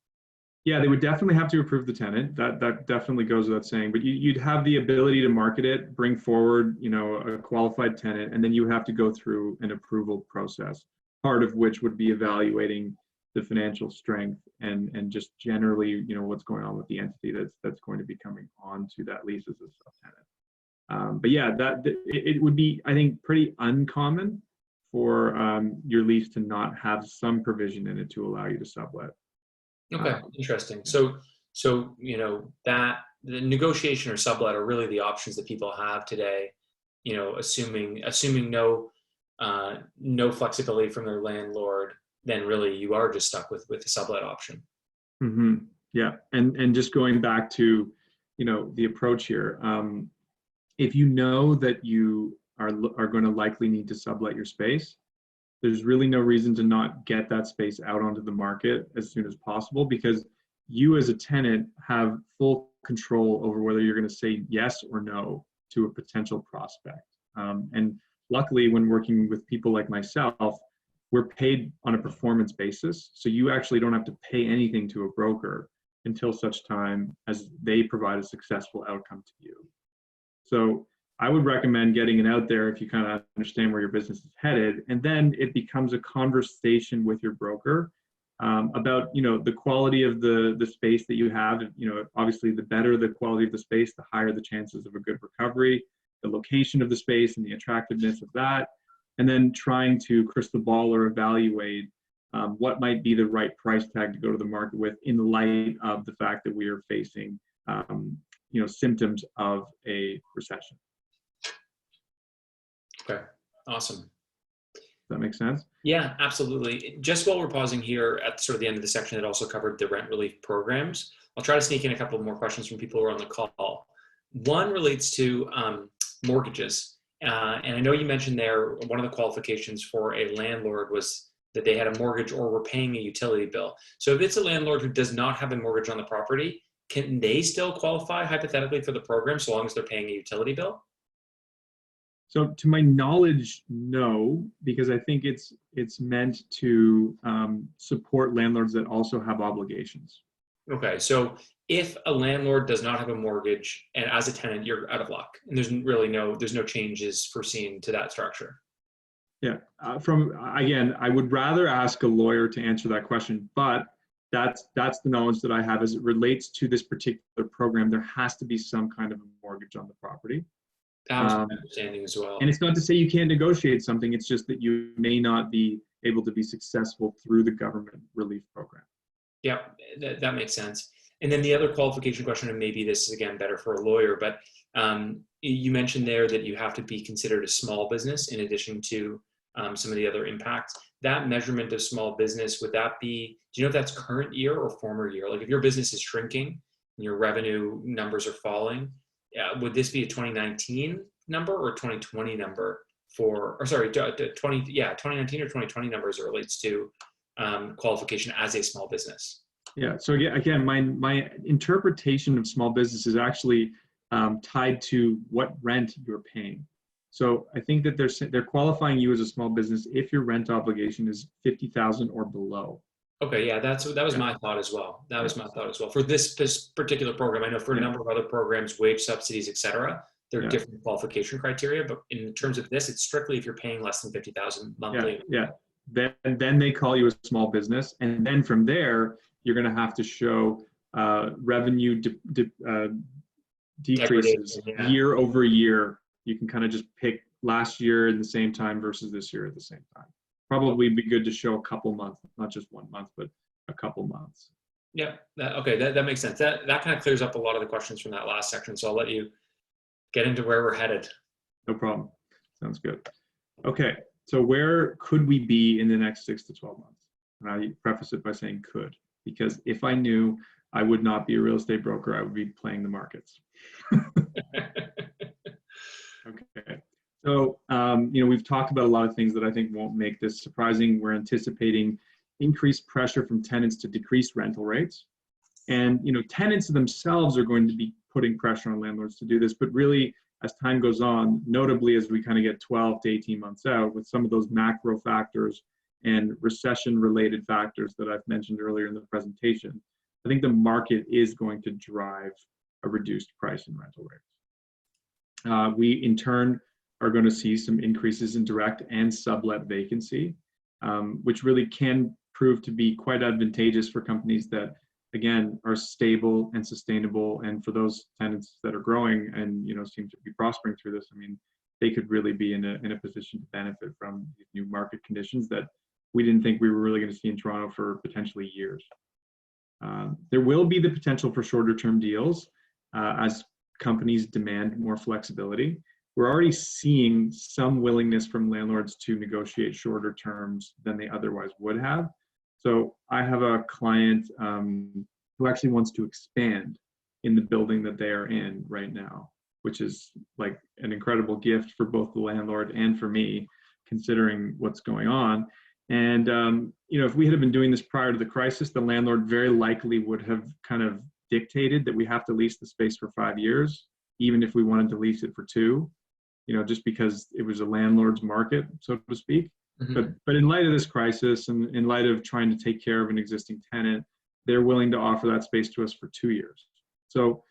Yeah, they would definitely have to approve the tenant. That definitely goes without saying. But you'd have the ability to market it, bring forward, a qualified tenant, and then you have to go through an approval process. Part of which would be evaluating the financial strength and just generally, what's going on with the entity that's going to be coming onto that lease as a subtenant. But yeah, it would be, I think, pretty uncommon for your lease to not have some provision in it to allow you to sublet. Okay, interesting. So that the negotiation or sublet are really the options that people have today. Assuming no flexibility from their landlord, then really you are just stuck with the sublet option. Mm-hmm. Yeah, and just going back to the approach here, if you know that you are going to likely need to sublet your space, there's really no reason to not get that space out onto the market as soon as possible, because you as a tenant have full control over whether you're going to say yes or no to a potential prospect. And luckily, when working with people like myself, we're paid on a performance basis. So you actually don't have to pay anything to a broker until such time as they provide a successful outcome to you. So I would recommend getting it out there if you kind of understand where your business is headed, and then it becomes a conversation with your broker about the quality of the space that you have. Obviously, the better the quality of the space, the higher the chances of a good recovery, the location of the space and the attractiveness of that, and then trying to crystal ball or evaluate what might be the right price tag to go to the market with in light of the fact that we are facing symptoms of a recession. Okay, awesome. Does that make sense? Yeah, absolutely. Just while we're pausing here at sort of the end of the section that also covered the rent relief programs, I'll try to sneak in a couple more questions from people who are on the call. One relates to mortgages. And I know you mentioned there, one of the qualifications for a landlord was that they had a mortgage or were paying a utility bill. So if it's a landlord who does not have a mortgage on the property, can they still qualify hypothetically for the program so long as they're paying a utility bill? So to my knowledge, no, because I think it's meant to support landlords that also have obligations. Okay, so if a landlord does not have a mortgage and as a tenant, you're out of luck, and there's no changes foreseen to that structure. Yeah, again, I would rather ask a lawyer to answer that question, but that's the knowledge that I have as it relates to this particular program. There has to be some kind of a mortgage on the property. That was my understanding as well. And it's not to say you can't negotiate something. It's just that you may not be able to be successful through the government relief program. Yeah, that makes sense. And then the other qualification question, and maybe this is again better for a lawyer, but you mentioned there that you have to be considered a small business in addition to some of the other impacts. That measurement of small business, would that be, do you know if that's current year or former year? Like if your business is shrinking and your revenue numbers are falling, would this be a 2019 number or 2020 number for, or sorry, 2019 or 2020 numbers as it relates to qualification as a small business? Yeah, so again, my interpretation of small business is actually tied to what rent you're paying. So I think that they're qualifying you as a small business if your rent obligation is 50,000 or below. Okay, yeah, that was my thought as well. That was my thought as well. For this particular program, I know for a number of other programs, wage subsidies, et cetera, there are different qualification criteria. But in terms of this, it's strictly if you're paying less than 50,000 monthly. Yeah. Then they call you a small business, and then from there you're going to have to show revenue decreases year over year. You can kind of just pick last year at the same time versus this year at the same time. Probably be good to show a couple months, not just 1 month, but a couple months. Yeah. Okay. That makes sense. That kind of clears up a lot of the questions from that last section. So I'll let you get into where we're headed. No problem. Sounds good. Okay. So where could we be in the next 6 to 12 months? And I preface it by saying could, because if I knew, I would not be a real estate broker. I would be playing the markets. Okay. So, we've talked about a lot of things that I think won't make this surprising. We're anticipating increased pressure from tenants to decrease rental rates. And, tenants themselves are going to be putting pressure on landlords to do this, but really, as time goes on, notably as we kind of get 12 to 18 months out with some of those macro factors and recession-related factors that I've mentioned earlier in the presentation, I think the market is going to drive a reduced price in rental rates. We, in turn, are going to see some increases in direct and sublet vacancy, which really can prove to be quite advantageous for companies that, again, are stable and sustainable. And for those tenants that are growing and, seem to be prospering through this, I mean, they could really be in a position to benefit from these new market conditions that we didn't think we were really going to see in Toronto for potentially years. There will be the potential for shorter term deals as companies demand more flexibility. We're already seeing some willingness from landlords to negotiate shorter terms than they otherwise would have. So I have a client who actually wants to expand in the building that they are in right now, which is like an incredible gift for both the landlord and for me, considering what's going on. And, if we had been doing this prior to the crisis, the landlord very likely would have kind of dictated that we have to lease the space for 5 years, even if we wanted to lease it for 2, just because it was a landlord's market, so to speak. Mm-hmm. But in light of this crisis and in light of trying to take care of an existing tenant, they're willing to offer that space to us for 2 years. So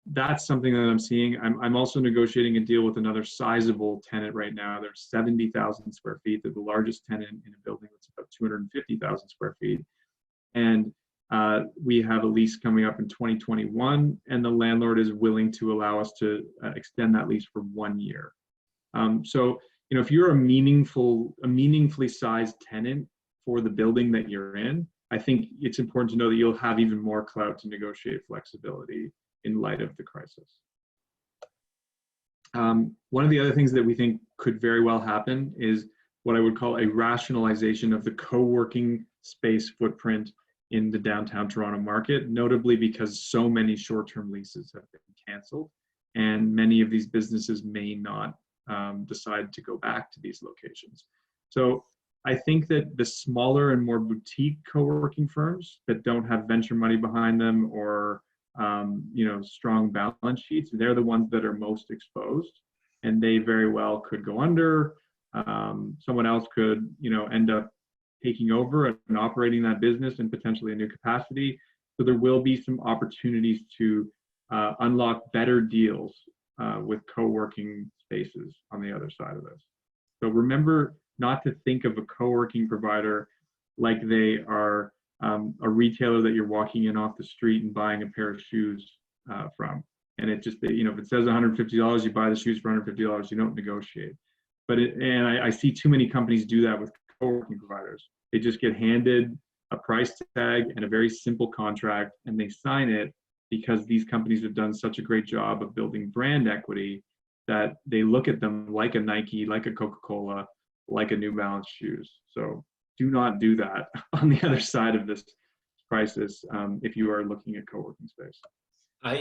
that's something that I'm seeing. I'm also negotiating a deal with another sizable tenant right now. They're 70,000 square feet. They're the largest tenant in a building that's about 250,000 square feet. And we have a lease coming up in 2021, and the landlord is willing to allow us to extend that lease for 1 year. So, if you're a meaningfully sized tenant for the building that you're in, I think it's important to know that you'll have even more clout to negotiate flexibility in light of the crisis. One of the other things that we think could very well happen is what I would call a rationalization of the co-working space footprint in the downtown Toronto market, notably because so many short-term leases have been canceled, and many of these businesses may not decide to go back to these locations. So I think that the smaller and more boutique co-working firms that don't have venture money behind them or strong balance sheets, they're the ones that are most exposed, and they very well could go under. Someone else could, end up taking over and operating that business in potentially a new capacity. So there will be some opportunities to unlock better deals with co-working spaces on the other side of this. So remember not to think of a co-working provider like they are a retailer that you're walking in off the street and buying a pair of shoes from. And it just, if it says $150, you buy the shoes for $150, you don't negotiate. But I see too many companies do that with co-working providers. They just get handed a price tag and a very simple contract, and they sign it because these companies have done such a great job of building brand equity that they look at them like a Nike, like a Coca-Cola, like a New Balance shoes. So do not do that on the other side of this crisis if you are looking at co-working space. I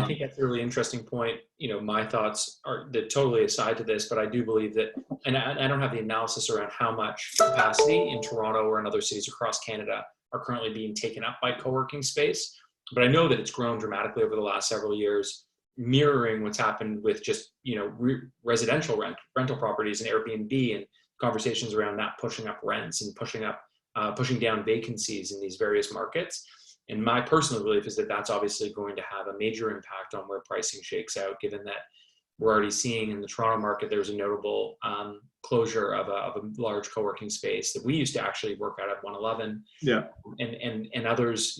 think that's a really interesting point. My thoughts are totally aside to this, but I do believe that, and I don't have the analysis around how much capacity in Toronto or in other cities across Canada are currently being taken up by co-working space, but I know that it's grown dramatically over the last several years. mirroring what's happened with just, residential rental properties and Airbnb, and conversations around that pushing up rents and pushing down vacancies in these various markets. And my personal belief is that that's obviously going to have a major impact on where pricing shakes out, given that we're already seeing in the Toronto market, there's a notable closure of a large co-working space that we used to actually work out at 111. Yeah. And others,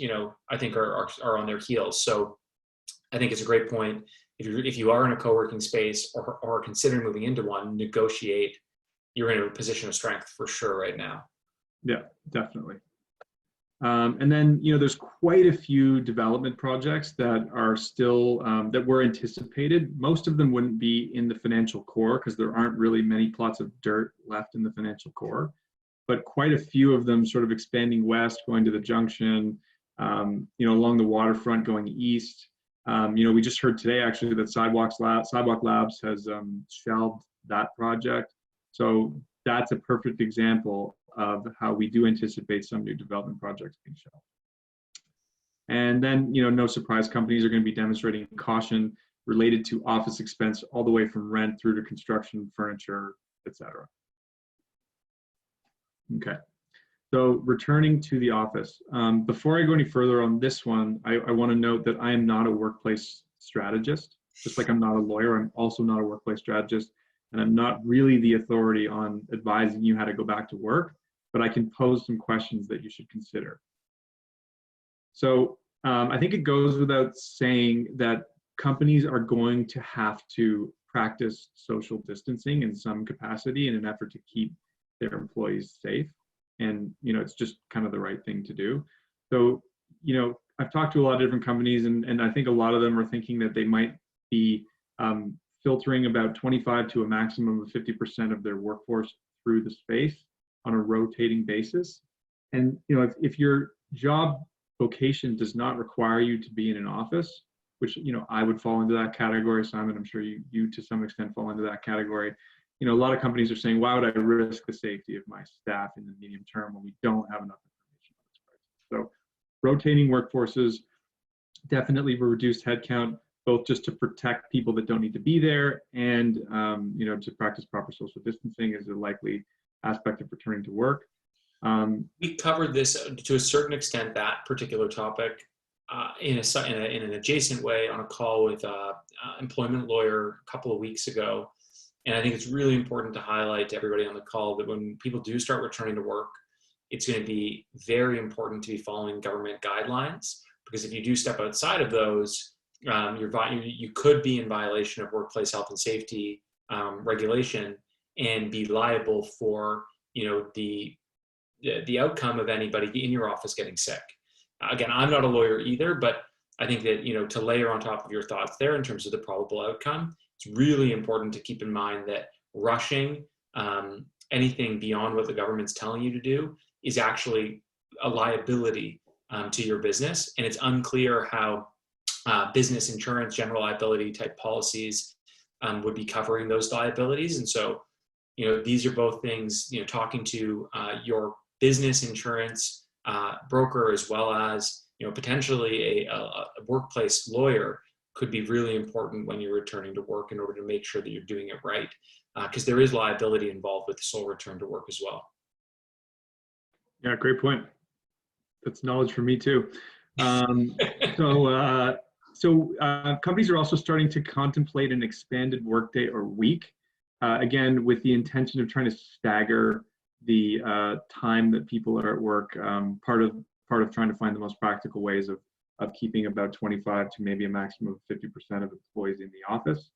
I think are on their heels. So I think it's a great point. If you are in a co-working space or are considering moving into one, negotiate. You're in a position of strength for sure right now. Yeah, definitely. And then, there's quite a few development projects that are still, that were anticipated. Most of them wouldn't be in the financial core because there aren't really many plots of dirt left in the financial core. But quite a few of them sort of expanding west, going to the junction, along the waterfront going east. We just heard today actually that Sidewalk Labs has shelved that project. So that's a perfect example of how we do anticipate some new development projects being shelved. And then, no surprise, companies are going to be demonstrating caution related to office expense all the way from rent through to construction, furniture, etc. Okay, so returning to the office. Before I go any further on this one, I want to note that I am not a workplace strategist. Just like I'm not a lawyer, I'm also not a workplace strategist. And I'm not really the authority on advising you how to go back to work, but I can pose some questions that you should consider. So I think it goes without saying that companies are going to have to practice social distancing in some capacity in an effort to keep their employees safe. And, it's just kind of the right thing to do. So, I've talked to a lot of different companies, and I think a lot of them are thinking that they might be filtering about 25 to a maximum of 50% of their workforce through the space on a rotating basis. And, if your job vocation does not require you to be in an office, which, I would fall into that category, Simon, I'm sure you to some extent fall into that category. A lot of companies are saying, why would I risk the safety of my staff in the medium term when we don't have enough information on this crisis? So rotating workforces, definitely reduced headcount, both just to protect people that don't need to be there and, to practice proper social distancing is a likely aspect of returning to work. We covered this to a certain extent, that particular topic, in an adjacent way on a call with an employment lawyer a couple of weeks ago. And I think it's really important to highlight to everybody on the call that when people do start returning to work, it's going to be very important to be following government guidelines, because if you do step outside of those, you could be in violation of workplace health and safety regulation and be liable for the outcome of anybody in your office getting sick. Again, I'm not a lawyer either, but I think that to layer on top of your thoughts there in terms of the probable outcome, it's really important to keep in mind that rushing anything beyond what the government's telling you to do is actually a liability to your business, and it's unclear how business insurance, general liability type policies would be covering those liabilities. And so, these are both things, talking to your business insurance broker as well as, potentially a workplace lawyer could be really important when you're returning to work in order to make sure that you're doing it right, because there is liability involved with the sole return to work as well. Yeah, great point. That's knowledge for me too. So companies are also starting to contemplate an expanded workday or week, again, with the intention of trying to stagger the time that people are at work. Part of trying to find the most practical ways of keeping about 25 to maybe a maximum of 50% of employees in the office.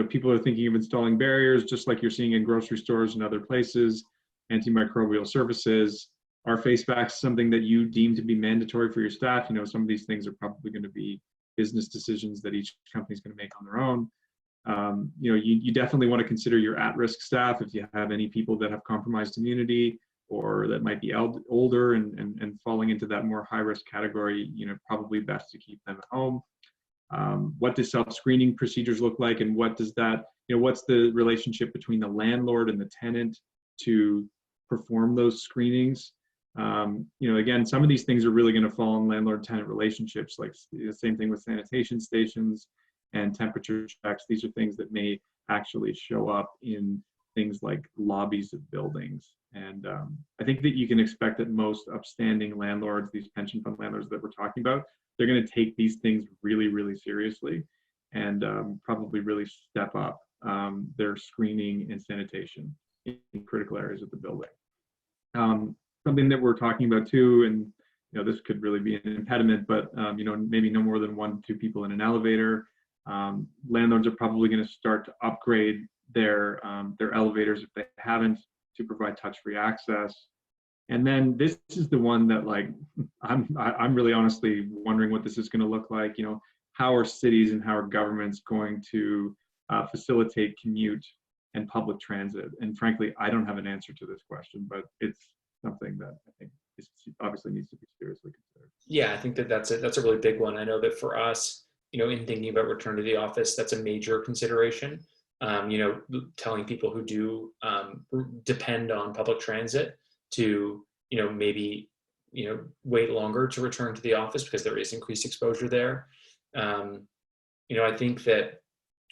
People are thinking of installing barriers, just like you're seeing in grocery stores and other places, antimicrobial surfaces. Are face masks something that you deem to be mandatory for your staff? Some of these things are probably going to be business decisions that each company is going to make on their own. You definitely want to consider your at-risk staff if you have any people that have compromised immunity or that might be older and falling into that more high-risk category. Probably best to keep them at home. What does self-screening procedures look like, and what does that, what's the relationship between the landlord and the tenant to perform those screenings? Again, some of these things are really going to fall in landlord-tenant relationships, like the same thing with sanitation stations. and temperature checks. These are things that may actually show up in things like lobbies of buildings. And I think that you can expect that most upstanding landlords, these pension fund landlords that we're talking about, they're going to take these things really, really seriously and probably really step up their screening and sanitation in critical areas of the building. Something that we're talking about too, and this could really be an impediment, but maybe no more than 1 to 2 people in an elevator. Landlords are probably going to start to upgrade their elevators if they haven't, to provide touch-free access. And then this is the one that, like, I'm really honestly wondering what this is going to look like. How are cities and how are governments going to facilitate commute and public transit? And frankly, I don't have an answer to this question, but it's something that I think obviously needs to be seriously considered. Yeah, I think that's a really big one. I know that for us, in thinking about return to the office, that's a major consideration. Telling people who do depend on public transit to, maybe, wait longer to return to the office because there is increased exposure there. I think that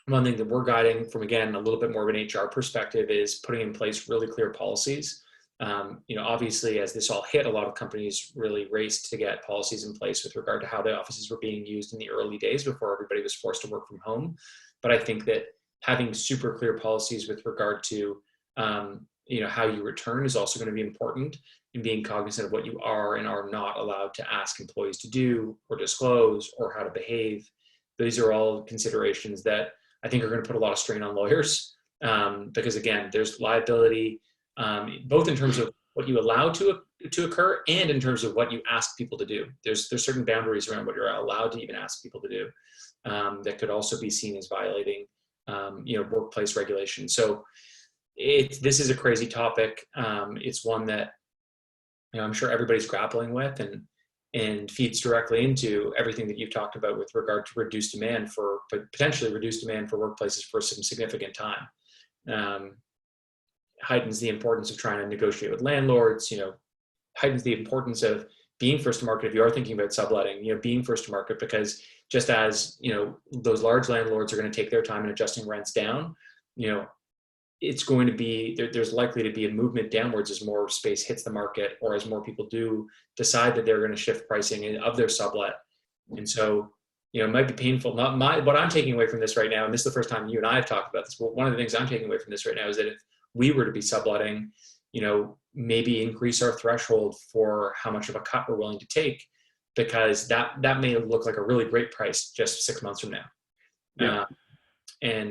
one thing that we're guiding from, again, a little bit more of an HR perspective, is putting in place really clear policies. Obviously, as this all hit, a lot of companies really raced to get policies in place with regard to how the offices were being used in the early days before everybody was forced to work from home. But I think that having super clear policies with regard to, how you return is also going to be important, and being cognizant of what you are and are not allowed to ask employees to do or disclose, or how to behave. These are all considerations that I think are going to put a lot of strain on lawyers, because again, there's liability, both in terms of what you allow to occur and in terms of what you ask people to do. There's certain boundaries around what you're allowed to even ask people to do, that could also be seen as violating workplace regulation. So this is a crazy topic. It's one that I'm sure everybody's grappling with, and feeds directly into everything that you've talked about with regard to potentially reduced demand for workplaces for some significant time. Heightens the importance of trying to negotiate with landlords, heightens the importance of being first to market if you are thinking about subletting, being first to market, because just as, those large landlords are going to take their time in adjusting rents down, it's going to be, there's likely to be a movement downwards as more space hits the market, or as more people do decide that they're going to shift pricing of their sublet. And so, it might be painful. What I'm taking away from this right now, and this is the first time you and I have talked about this, but one of the things I'm taking away from this right now is that if we were to be subletting, maybe increase our threshold for how much of a cut we're willing to take, because that may look like a really great price just 6 months from now. Yeah. You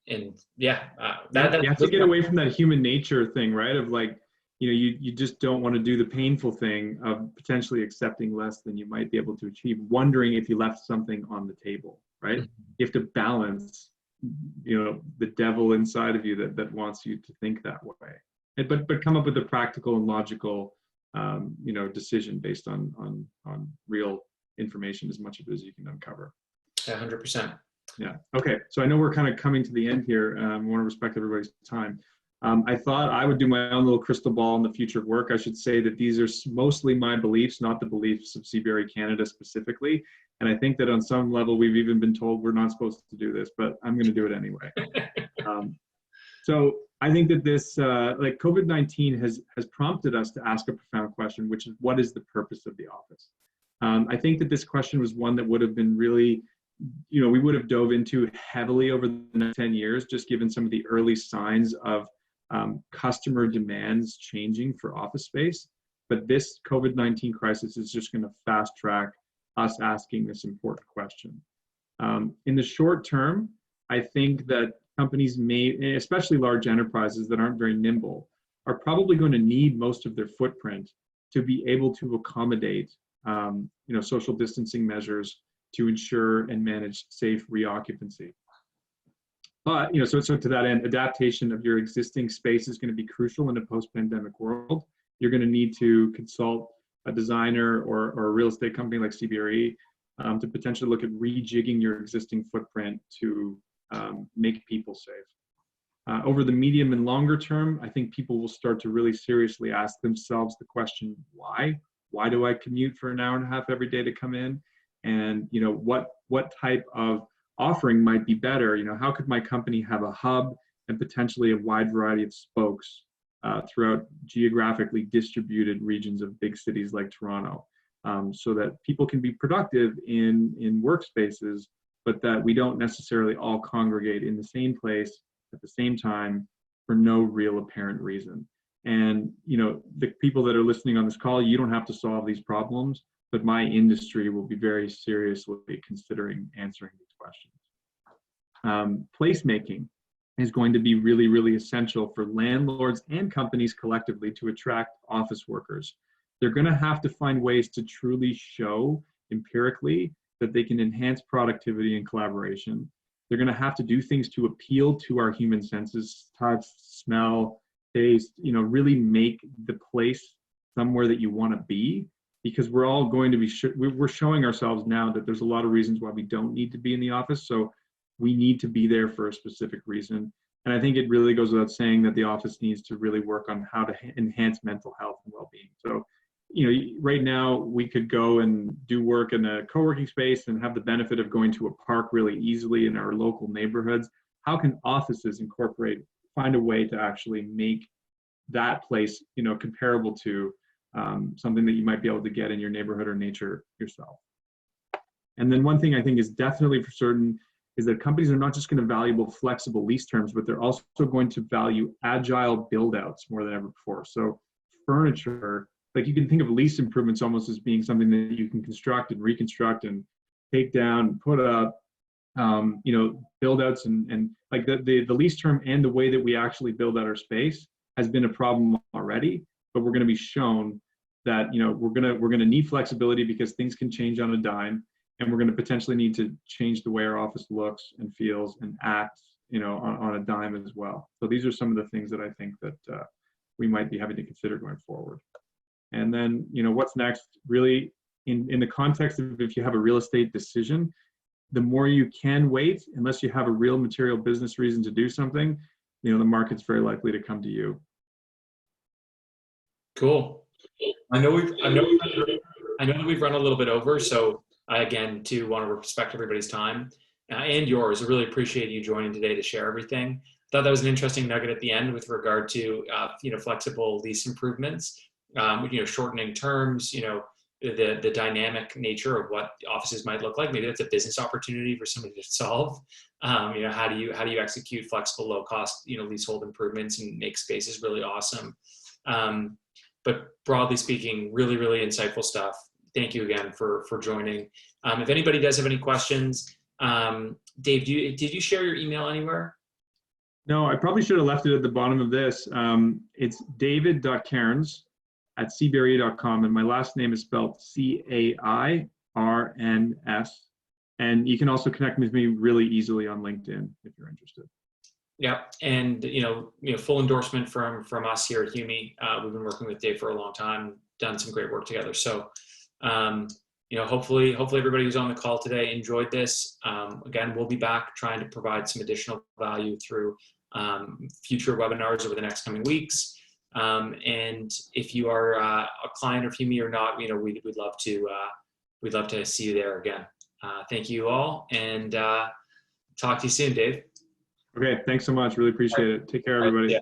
have to get away from that human nature thing, right? Of like, you just don't want to do the painful thing of potentially accepting less than you might be able to achieve, wondering if you left something on the table, right? Mm-hmm. You have to balance, the devil inside of you that wants you to think that way, but come up with a practical and logical, decision based on real information, as much of it as you can uncover. 100%. Yeah. Okay. So I know we're kind of coming to the end here. I want to respect everybody's time. I thought I would do my own little crystal ball on the future of work. I should say that these are mostly my beliefs, not the beliefs of CBRE Canada specifically. And I think that on some level, we've even been told we're not supposed to do this, but I'm going to do it anyway. So I think that this, like COVID-19 has prompted us to ask a profound question, which is, what is the purpose of the office? I think that this question was one that would have been really, we would have dove into heavily over the next 10 years, just given some of the early signs of customer demands changing for office space. But this COVID-19 crisis is just going to fast track us asking this important question. In the short term, I think that companies may, especially large enterprises that aren't very nimble, are probably going to need most of their footprint to be able to accommodate social distancing measures to ensure and manage safe reoccupancy. But so to that end, adaptation of your existing space is going to be crucial in a post-pandemic world. You're going to need to consult a designer or a real estate company like CBRE to potentially look at rejigging your existing footprint to make people safe. Over the medium and longer term, I think people will start to really seriously ask themselves the question, why? Why do I commute for an hour and a half every day to come in? And what type of offering might be better. You know, how could my company have a hub and potentially a wide variety of spokes throughout geographically distributed regions of big cities like Toronto, so that people can be productive in workspaces, but that we don't necessarily all congregate in the same place at the same time for no real apparent reason. And, you know, the people that are listening on this call, you don't have to solve these problems, but my industry will be very seriously considering answering these questions. Placemaking is going to be really, really essential for landlords and companies collectively to attract office workers. They're going to have to find ways to truly show empirically that they can enhance productivity and collaboration. They're going to have to do things to appeal to our human senses, touch, smell, taste, you know, really make the place somewhere that you want to be, because we're all going to be, we're showing ourselves now that there's a lot of reasons why we don't need to be in the office. So we need to be there for a specific reason. And I think it really goes without saying that the office needs to really work on how to enhance mental health and well-being. So, you know, right now we could go and do work in a co-working space and have the benefit of going to a park really easily in our local neighborhoods. How can offices find a way to actually make that place, you know, comparable to something that you might be able to get in your neighborhood or nature yourself? And then one thing I think is definitely for certain is that companies are not just going to value flexible lease terms, but they're also going to value agile build-outs more than ever before. So furniture, like you can think of lease improvements almost as being something that you can construct and reconstruct and take down and put up, you know, build-outs and like the lease term and the way that we actually build out our space has been a problem already, but we're going to be shown that, you know, we're going to need flexibility because things can change on a dime. And we're going to potentially need to change the way our office looks and feels and acts, you know, on a dime as well. So these are some of the things that I think that we might be having to consider going forward. And then, you know, what's next? Really, in the context of if you have a real estate decision, the more you can wait, unless you have a real material business reason to do something, you know, the market's very likely to come to you. Cool. I know that we've run a little bit over, so I, again, too, want to respect everybody's time and yours. I really appreciate you joining today to share everything. I thought that was an interesting nugget at the end with regard to, you know, flexible lease improvements, you know, shortening terms, you know, the dynamic nature of what offices might look like. Maybe that's a business opportunity for somebody to solve. You know, how do you execute flexible, low cost, you know, leasehold improvements and make spaces really awesome. But broadly speaking, really, really insightful stuff. Thank you again for joining. If anybody does have any questions, Dave, did you share your email anywhere? No, I probably should have left it at the bottom of this. It's david.cairns@cbre.com, and my last name is spelled Cairns. And you can also connect with me really easily on LinkedIn if you're interested. Yeah, and you know, full endorsement from us here at HUME. We've been working with Dave for a long time, done some great work together. So, you know, hopefully everybody who's on the call today enjoyed this. Again, we'll be back trying to provide some additional value through future webinars over the next coming weeks. And if you are a client of HUME or not, you know, we'd love to see you there again. Thank you all, and talk to you soon, Dave. Okay, thanks so much. Really appreciate it. Take care, everybody. Yeah.